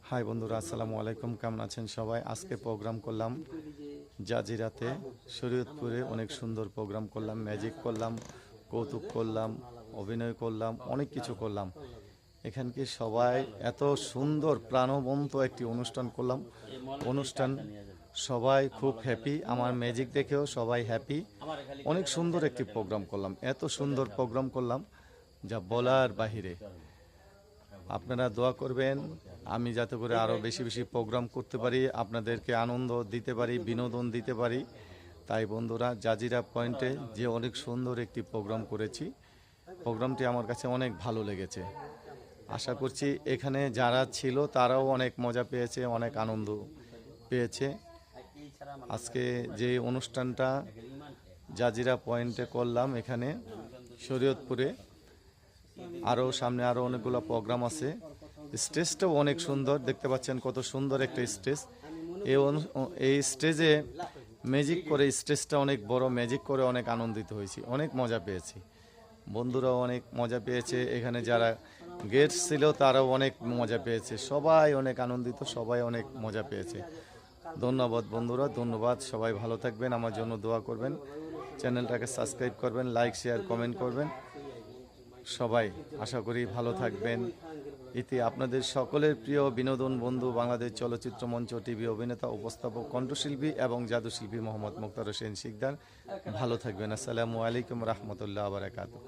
High বন্ধুরা, আসসালামু আলাইকুম। কেমন আছেন সবাই? আজকে প্রোগ্রাম করলাম জাজিরাতে, শরীয়তপুরে। অনেক সুন্দর প্রোগ্রাম করলাম, ম্যাজিক করলাম, কৌতুক করলাম, অভিনয় করলাম, অনেক কিছু করলাম। এখানকে সবাই এত সুন্দর প্রাণবন্ত একটি অনুষ্ঠান করলাম। অনুষ্ঠান সবাই খুব হ্যাপি, আমার ম্যাজিক দেখেও সবাই হ্যাপি। অনেক সুন্দর একটি প্রোগ্রাম করলাম, এত সুন্দর প্রোগ্রাম করলাম যা বলার বাহিরে। আপনারা দোয়া করবেন আমি যাতে করে আরও বেশি বেশি প্রোগ্রাম করতে পারি, আপনাদেরকে আনন্দ দিতে পারি, বিনোদন দিতে পারি। তাই বন্ধুরা, জাজিরা পয়েন্টে যে অনেক সুন্দর একটি প্রোগ্রাম করেছি, প্রোগ্রামটি আমার কাছে অনেক ভালো লেগেছে। আশা করছি এখানে যারা ছিল তারাও অনেক মজা পেয়েছে, অনেক আনন্দ পেয়েছে। আজকে যে অনুষ্ঠানটা জাজিরা পয়েন্টে করলাম এখানে শরীয়তপুরে, আরও সামনে আরও অনেকগুলো প্রোগ্রাম আছে। স্টেজটাও অনেক সুন্দর, দেখতে পাচ্ছেন কত সুন্দর একটা স্টেজ। এই স্টেজে ম্যাজিক করে, স্টেজটা অনেক বড়, ম্যাজিক করে অনেক আনন্দিত হয়েছি, অনেক মজা পেয়েছি। বন্ধুরাও অনেক মজা পেয়েছে, এখানে যারা গেস্ট ছিল তারাও অনেক মজা পেয়েছে, সবাই অনেক আনন্দিত, সবাই অনেক মজা পেয়েছে। ধন্যবাদ বন্ধুরা, ধন্যবাদ। সবাই ভালো থাকবেন, আমার জন্য দোয়া করবেন, চ্যানেলটাকে সাবস্ক্রাইব করবেন, লাইক শেয়ার কমেন্ট করবেন। সবাই আশা করি ভালো থাকবেন। এতে আপনাদের সকলের প্রিয় বিনোদন বন্ধু, বাংলাদেশ চলচ্চিত্র মঞ্চ টিভি অভিনেতা, উপস্থাপক, কণ্ঠশিল্পী এবং জাদুশিল্পী মোহাম্মদ মুক্তার হোসেন শিকদার। ভালো থাকবেন। আসসালামু আলাইকুম রহমতুল্লাহ বারাকাতুহু।